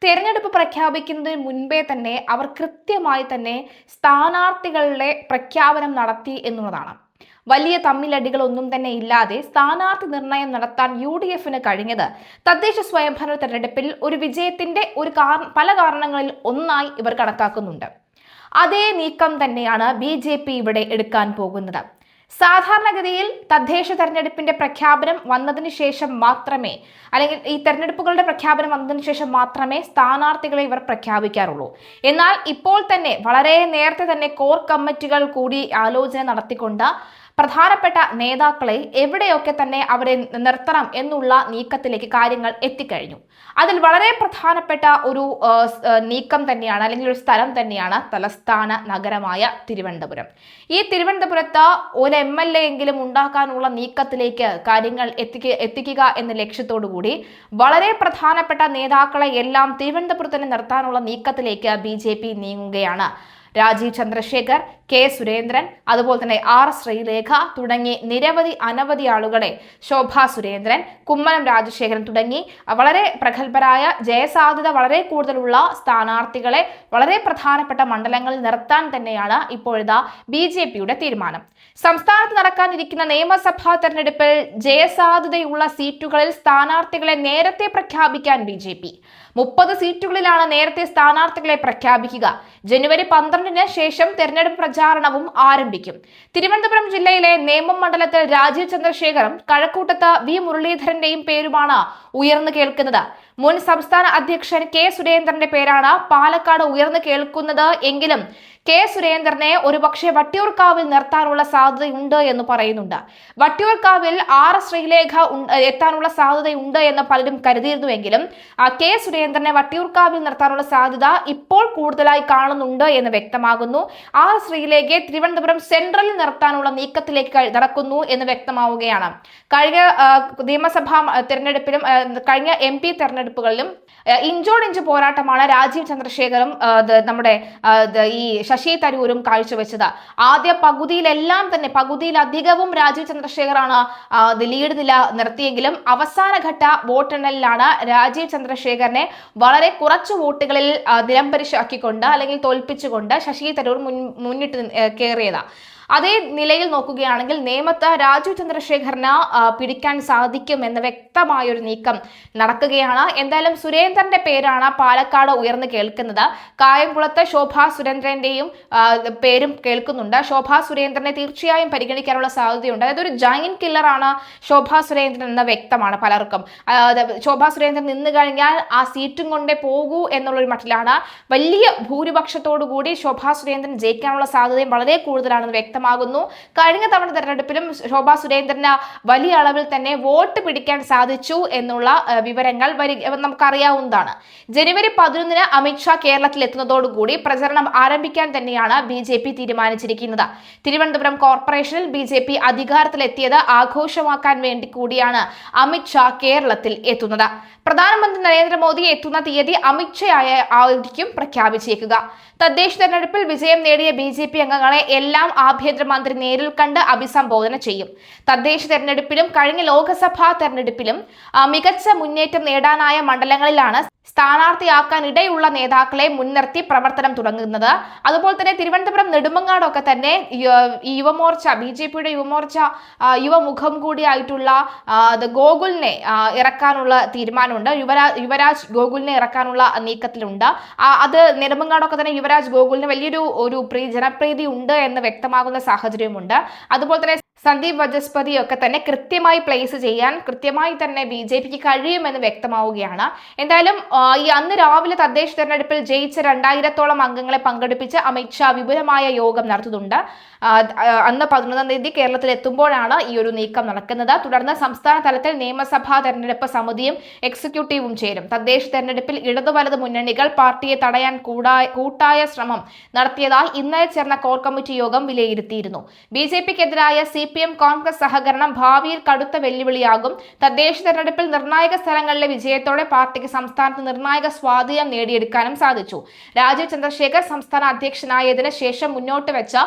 തെരഞ്ഞെടുപ്പ് പ്രഖ്യാപിക്കുന്നതിന് മുൻപേ തന്നെ അവർ കൃത്യമായി തന്നെ സ്ഥാനാർത്ഥികളുടെ പ്രഖ്യാപനം നടത്തി എന്നുള്ളതാണ്. വലിയ തമ്മിലടികളൊന്നും തന്നെ ഇല്ലാതെ സ്ഥാനാർത്ഥി നിർണയം നടത്താൻ UDFന് കഴിഞ്ഞത് തദ്ദേശ സ്വയംഭരണ തെരഞ്ഞെടുപ്പിൽ ഒരു വിജയത്തിന്റെ പല കാരണങ്ങളിൽ ഒന്നായി ഇവർ കണക്കാക്കുന്നുണ്ട്. അതേ നീക്കം തന്നെയാണ് BJP ഇവിടെ എടുക്കാൻ പോകുന്നത്. സാധാരണഗതിയിൽ തദ്ദേശ തെരഞ്ഞെടുപ്പിന്റെ പ്രഖ്യാപനം വന്നതിന് ശേഷം മാത്രമേ, അല്ലെങ്കിൽ ഈ തെരഞ്ഞെടുപ്പുകളുടെ പ്രഖ്യാപനം വന്നതിന് ശേഷം മാത്രമേ സ്ഥാനാർത്ഥികളെ ഇവർ പ്രഖ്യാപിക്കാറുള്ളൂ. എന്നാൽ ഇപ്പോൾ തന്നെ വളരെ നേരത്തെ തന്നെ കോർ കമ്മിറ്റികൾ കൂടി ആലോചന നടത്തിക്കൊണ്ട് പ്രധാനപ്പെട്ട നേതാക്കളെ എവിടെയൊക്കെ തന്നെ അവരെ നിർത്തണം എന്നുള്ള നീക്കത്തിലേക്ക് കാര്യങ്ങൾ എത്തിക്കഴിഞ്ഞു. അതിൽ വളരെ പ്രധാനപ്പെട്ട ഒരു നീക്കം തന്നെയാണ്, അല്ലെങ്കിൽ ഒരു സ്ഥലം തന്നെയാണ് തലസ്ഥാന നഗരമായ തിരുവനന്തപുരം. ഈ തിരുവനന്തപുരത്ത് ഒരു MLA എങ്കിലും ഉണ്ടാക്കാനുള്ള നീക്കത്തിലേക്ക് കാര്യങ്ങൾ എത്തിക്കുക എന്ന ലക്ഷ്യത്തോടു കൂടി വളരെ പ്രധാനപ്പെട്ട നേതാക്കളെ എല്ലാം തിരുവനന്തപുരത്ത് തന്നെ നിർത്താനുള്ള നീക്കത്തിലേക്ക് BJP നീങ്ങുകയാണ്. രാജീവ് ചന്ദ്രശേഖർ, K സുരേന്ദ്രൻ, അതുപോലെ തന്നെ R ശ്രീലേഖ തുടങ്ങി അനവധി ആളുകളെ, ശോഭാ സുരേന്ദ്രൻ, കുമ്മനം രാജശേഖരൻ തുടങ്ങി വളരെ പ്രഗത്ഭരായ, ജയസാധ്യത വളരെ കൂടുതലുള്ള സ്ഥാനാർത്ഥികളെ വളരെ പ്രധാനപ്പെട്ട മണ്ഡലങ്ങളിൽ നിർത്താൻ തന്നെയാണ് ഇപ്പോഴത്തെ BJPയുടെ തീരുമാനം. സംസ്ഥാനത്ത് നടക്കാനിരിക്കുന്ന നിയമസഭാ തെരഞ്ഞെടുപ്പിൽ ജയസാധ്യതയുള്ള സീറ്റുകളിൽ സ്ഥാനാർത്ഥികളെ നേരത്തെ പ്രഖ്യാപിക്കാൻ BJP 30 സീറ്റുകളിലാണ് നേരത്തെ സ്ഥാനാർത്ഥികളെ പ്രഖ്യാപിക്കുക. ജനുവരി 12-ന് ശേഷം തെരഞ്ഞെടുപ്പ് പ്രചാരണവും ആരംഭിക്കും. തിരുവനന്തപുരം ജില്ലയിലെ നേമം മണ്ഡലത്തിൽ രാജീവ് ചന്ദ്രശേഖറും കഴക്കൂട്ടത്ത് V മുരളീധരന്റെയും പേരുമാണ് ഉയർന്നു കേൾക്കുന്നത്. മുൻ സംസ്ഥാന അധ്യക്ഷൻ K സുരേന്ദ്രന്റെ പേരാണ് പാലക്കാട് ഉയർന്നു കേൾക്കുന്നത് എങ്കിലും K സുരേന്ദ്രനെ ഒരുപക്ഷെ വട്ടിയൂർക്കാവിൽ നിർത്താനുള്ള സാധ്യതയുണ്ട് എന്ന് പറയുന്നുണ്ട്. വട്ടിയൂർക്കാവിൽ R ശ്രീലേഖ എത്താനുള്ള സാധ്യതയുണ്ട് എന്ന് പലരും കരുതിയിരുന്നുവെങ്കിലും K സുരേന്ദ്രനെ വട്ടിയൂർക്കാവിൽ നിർത്താനുള്ള സാധ്യത ഇപ്പോൾ കൂടുതലായി കാണുന്നുണ്ട് എന്ന് വ്യക്തമാകുന്നു. R ശ്രീലേഖയെ തിരുവനന്തപുരം സെൻട്രലിൽ നിർത്താനുള്ള നീക്കത്തിലേക്ക് നടക്കുന്നു എന്ന് വ്യക്തമാവുകയാണ്. കഴിഞ്ഞ നിയമസഭാ തെരഞ്ഞെടുപ്പിലും കഴിഞ്ഞ MP തെരഞ്ഞെടുപ്പുകളിലും ഇഞ്ചോടിഞ്ച് പോരാട്ടമാണ് രാജീവ് ചന്ദ്രശേഖറും നമ്മുടെ ഈ ശശി തരൂരും കാഴ്ചവെച്ചത്. ആദ്യ പകുതിയിലധികവും രാജീവ് ചന്ദ്രശേഖറാണ് ലീഡ് നില നിർത്തിയെങ്കിലും അവസാനഘട്ട വോട്ടെണ്ണലിലാണ് രാജീവ് ചന്ദ്രശേഖരനെ വളരെ കുറച്ചു വോട്ടുകളിൽ നിലംപരിശാക്കിക്കൊണ്ട്, അല്ലെങ്കിൽ തോൽപ്പിച്ചുകൊണ്ട് ശശി തരൂർ മുന്നിട്ട് കയറിയത്. അതേ നിലയിൽ നോക്കുകയാണെങ്കിൽ നേമത്ത് രാജീവ് ചന്ദ്രശേഖറിന് പിടിക്കാൻ സാധിക്കും എന്ന വ്യക്തമായൊരു നീക്കം നടക്കുകയാണ്. എന്തായാലും സുരേന്ദ്രന്റെ പേരാണ് പാലക്കാട് ഉയർന്നു കേൾക്കുന്നത്. കായംകുളത്ത് ശോഭാ സുരേന്ദ്രന്റെയും പേരും കേൾക്കുന്നുണ്ട്. ശോഭാ സുരേന്ദ്രനെ തീർച്ചയായും പരിഗണിക്കാനുള്ള സാധ്യതയുണ്ട്. അതായത് ഒരു ജൈൻ കില്ലറാണ് ശോഭാ സുരേന്ദ്രൻ എന്ന് വ്യക്തമാണ് പലർക്കും. ശോഭാ സുരേന്ദ്രൻ നിന്ന് കഴിഞ്ഞാൽ ആ സീറ്റും കൊണ്ടേ പോകൂ എന്നുള്ളൊരു മട്ടിലാണ്. വലിയ ഭൂരിപക്ഷത്തോടു കൂടി ശോഭാ സുരേന്ദ്രൻ ജയിക്കാനുള്ള സാധ്യതയും വളരെ കൂടുതലാണെന്ന് വ്യക്തമാകുന്നു. കഴിഞ്ഞ തവണ തെരഞ്ഞെടുപ്പിലും ശോഭാ സുരേന്ദ്രന് വലിയ അളവിൽ തന്നെ വോട്ട് പിടിക്കാൻ സാധിച്ചു എന്നുള്ള വിവരങ്ങൾ നമുക്കറിയാവുന്നതാണ്. ജനുവരി 11-ന് അമിത്ഷാ കേരളത്തിൽ എത്തുന്നതോടുകൂടി പ്രചരണം ആരംഭിക്കാൻ തന്നെയാണ് BJP തീരുമാനിച്ചിരിക്കുന്നത്. തിരുവനന്തപുരം കോർപ്പറേഷനിൽ BJP അധികാരത്തിലെത്തിയത് ആഘോഷമാക്കാൻ വേണ്ടി കൂടിയാണ് അമിത്ഷാ കേരളത്തിൽ എത്തുന്നത്. പ്രധാനമന്ത്രി നരേന്ദ്രമോദി എത്തുന്ന തീയതി അമിത്ഷാ ആയിരിക്കും പ്രഖ്യാപിച്ചേക്കുക. തദ്ദേശ തെരഞ്ഞെടുപ്പിൽ വിജയം നേടിയ BJP അംഗങ്ങളെ എല്ലാം ആഭ്യന്തരമന്ത്രി നേരിൽ കണ്ട് അഭിസംബോധന ചെയ്യും. തദ്ദേശ തെരഞ്ഞെടുപ്പിലും കഴിഞ്ഞ ലോക്സഭാ തെരഞ്ഞെടുപ്പിലും മികച്ച മുന്നേറ്റം നേടാനായ മണ്ഡലങ്ങളിലാണ് സ്ഥാനാർത്ഥിയാക്കാൻ ഇടയുള്ള നേതാക്കളെ മുൻനിർത്തി പ്രവർത്തനം തുടങ്ങുന്നത്. അതുപോലെ തന്നെ തിരുവനന്തപുരം നെടുമങ്ങാടൊക്കെ തന്നെ യുവമോർച്ച, BJPയുടെ യുവമോർച്ച യുവമുഖം കൂടിയായിട്ടുള്ള ഗോകുലിനെ ഇറക്കാനുള്ള തീരുമാനമുണ്ട്. യുവരാജ് ഗോകുലിനെ ഇറക്കാനുള്ള നീക്കത്തിലുണ്ട്. അത് നെടുമങ്ങാടൊക്കെ തന്നെ യുവരാജ് ഗോകുലിന് വലിയൊരു ജനപ്രീതി ഉണ്ട് എന്ന് വ്യക്തമാകുന്ന സാഹചര്യമുണ്ട്. അതുപോലെ തന്നെ സന്ദീപ് വചസ്പതി ഒക്കെ തന്നെ കൃത്യമായി പ്ലേസ് ചെയ്യാൻ കൃത്യമായി തന്നെ BJPക്ക് കഴിയുമെന്ന് വ്യക്തമാവുകയാണ്. എന്തായാലും ഈ അന്ന് രാവിലെ തദ്ദേശ തെരഞ്ഞെടുപ്പിൽ ജയിച്ച 2000-ഓളം അംഗങ്ങളെ പങ്കെടുപ്പിച്ച് അമിത്ഷാ വിപുലമായ യോഗം നടത്തുന്നുണ്ട്. അന്ന് 11-ാം തീയതി കേരളത്തിൽ എത്തുമ്പോഴാണ് ഈ ഒരു നീക്കം നടക്കുന്നത്. തുടർന്ന് സംസ്ഥാന തലത്തിൽ നിയമസഭാ തെരഞ്ഞെടുപ്പ് സമിതിയും എക്സിക്യൂട്ടീവും ചേരും. തദ്ദേശ തെരഞ്ഞെടുപ്പിൽ ഇടതു വലത് മുന്നണികൾ പാർട്ടിയെ തടയാൻ കൂട്ടായ ശ്രമം നടത്തിയതായി ഇന്നലെ ചേർന്ന കോർ കമ്മിറ്റി യോഗം വിലയിരുത്തിയിരുന്നു. BJPക്കെതിരായ CPM കോൺഗ്രസ് സഹകരണം ഭാവിയിൽ കടുത്ത വെല്ലുവിളിയാകും. തദ്ദേശ തെരഞ്ഞെടുപ്പിൽ നിർണായക സ്ഥലങ്ങളിലെ വിജയത്തോടെ പാർട്ടിക്ക് സംസ്ഥാനത്ത് നിർണായക സ്വാധീനം നേടിയെടുക്കാനും സാധിച്ചു. രാജീവ് ചന്ദ്രശേഖർ സംസ്ഥാന അധ്യക്ഷനായതിനു ശേഷം മുന്നോട്ട് വെച്ച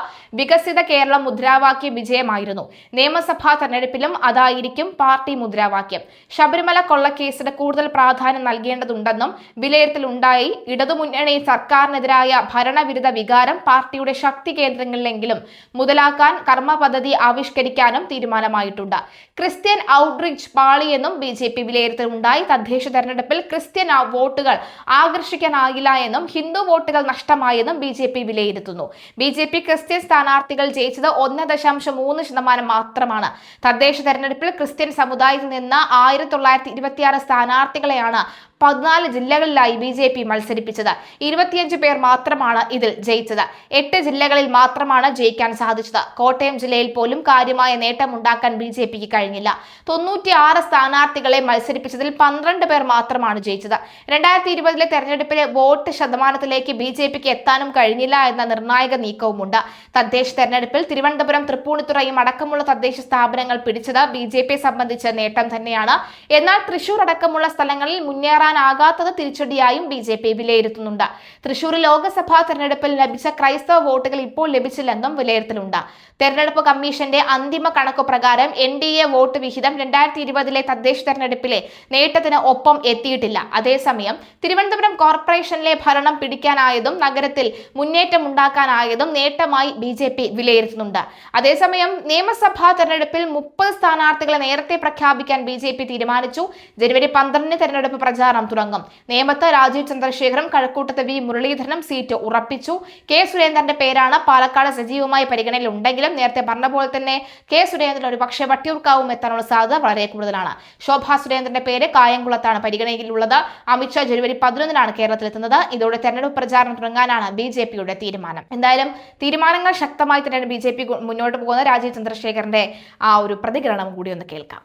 വികസിത കേരളം മുദ്രാവാക്യം വിജയമായിരുന്നു. നിയമസഭാ തെരഞ്ഞെടുപ്പിലും അതായിരിക്കും പാർട്ടി മുദ്രാവാക്യം. ശബരിമല കൊള്ളക്കേസിന് കൂടുതൽ പ്രാധാന്യം നൽകേണ്ടതുണ്ടെന്നും വിലയിരുത്തലുണ്ടായി. ഇടതുമുന്നണി സർക്കാരിനെതിരായ ഭരണവിരുദ്ധ വികാരം പാർട്ടിയുടെ ശക്തി കേന്ദ്രങ്ങളിലെങ്കിലും മുതലാക്കാൻ കർമ്മ പദ്ധതി ആവിഷ്കരിക്കാനും തീരുമാനമായിട്ടുണ്ട്. ക്രിസ്ത്യൻ ഔട്ട്റീച്ച് പാളിയെന്നും BJP വിലയിരുത്തലുണ്ടായി. തദ്ദേശ തെരഞ്ഞെടുപ്പിൽ ക്രിസ്ത്യൻ വോട്ടുകൾ ആകർഷിക്കാനായില്ല എന്നും ഹിന്ദു വോട്ടുകൾ നഷ്ടമായെന്നും BJP വിലയിരുത്തുന്നു. BJP ക്രിസ്ത്യൻ സ്ഥാനാർത്ഥികൾ ജയിച്ചത് 1.3% മാത്രമാണ്. തദ്ദേശ തെരഞ്ഞെടുപ്പിൽ ക്രിസ്ത്യൻ സമുദായത്തിൽ നിന്ന് 1926 സ്ഥാനാർത്ഥികളെയാണ് 14 ജില്ലകളിലായി BJP മത്സരിപ്പിച്ചത്. 25 പേർ മാത്രമാണ് ഇതിൽ ജയിച്ചത്. 8 ജില്ലകളിൽ മാത്രമാണ് ജയിക്കാൻ സാധിച്ചത്. കോട്ടയം ജില്ലയിൽ പോലും കാര്യമായ നേട്ടമുണ്ടാക്കാൻ BJPക്ക് കഴിഞ്ഞില്ല. 96 സ്ഥാനാർത്ഥികളെ മത്സരിപ്പിച്ചതിൽ 12 പേർ മാത്രമാണ് ജയിച്ചത്. 2020 തെരഞ്ഞെടുപ്പിലെ വോട്ട് ശതമാനത്തിലേക്ക് BJPക്ക് എത്താനും കഴിഞ്ഞില്ല എന്ന നിർണായക നീക്കവുമുണ്ട്. തദ്ദേശ തെരഞ്ഞെടുപ്പിൽ തിരുവനന്തപുരം, തൃപ്പൂണിത്തുറയും അടക്കമുള്ള തദ്ദേശ സ്ഥാപനങ്ങൾ പിടിച്ചത് BJPയെ സംബന്ധിച്ച നേട്ടം തന്നെയാണ്. എന്നാൽ തൃശൂർ അടക്കമുള്ള സ്ഥലങ്ങളിൽ മുന്നേറാനാകാത്തത് തിരിച്ചടിയായും BJP വിലയിരുത്തുന്നുണ്ട്. തൃശൂർ ലോക്സഭാ തെരഞ്ഞെടുപ്പിൽ ലഭിച്ച ക്രൈസ്തവ വോട്ടുകൾ ഇപ്പോൾ ലഭിച്ചില്ലെന്നും വിലയിരുത്തലുണ്ട്. തെരഞ്ഞെടുപ്പ് കമ്മീഷന്റെ അന്തിമ കണക്കു പ്രകാരം NDA വോട്ട് വിഹിതം 2020 തദ്ദേശ തെരഞ്ഞെടുപ്പിലെ നേട്ടത്തിന് ഒപ്പം എത്തിയിട്ടില്ല. അതേസമയം തിരുവനന്തപുരം കോർപ്പറേഷനിലെ ഭരണം പിടിക്കാനായതും നഗരത്തിൽ മുന്നേറ്റമുണ്ടാക്കാനായതും നേട്ടമായി BJP വിലയിരുത്തുന്നുണ്ട്. അതേസമയം നിയമസഭാ തെരഞ്ഞെടുപ്പിൽ 30 സ്ഥാനാർത്ഥികളെ നേരത്തെ പ്രഖ്യാപിക്കാൻ BJP തീരുമാനിച്ചു. ജനുവരി 12 തെരഞ്ഞെടുപ്പ് പ്രചാരണം തുടങ്ങും. നേമത്ത് രാജീവ് ചന്ദ്രശേഖറും കഴക്കൂട്ടത്ത് V മുരളീധരനും സീറ്റ് ഉറപ്പിച്ചു. K സുരേന്ദ്രന്റെ പേരാണ് പാലക്കാട് സജീവമായി പരിഗണനയിലുണ്ടെങ്കിലും നേരത്തെ പറഞ്ഞ പോലെ തന്നെ K സുരേന്ദ്രൻ ഒരു പക്ഷേ വട്ടിയൂർക്കാവും എത്താനുള്ള സാധ്യത വളരെ കൂടുതലാണ്. ശോഭാ സുരേന്ദ്രന്റെ പേര് കായംകുളത്താണ് പരിഗണനയിലുള്ളത്. അമിത്ഷാ ജനുവരി 11 കേരളത്തിലെത്തുന്നത്. ഇതോടെ തെരഞ്ഞെടുപ്പ് പ്രചാരണം തുടങ്ങാനാണ് BJPയുടെ തീരുമാനം. എന്തായാലും തീരുമാനങ്ങൾ ശക്തമായി തന്നെയാണ് BJP മുന്നോട്ട് പോകുന്നത്. രാജീവ് ചന്ദ്രശേഖറിന്റെ ആ ഒരു പ്രതികരണം കൂടി ഒന്ന് കേൾക്കാം.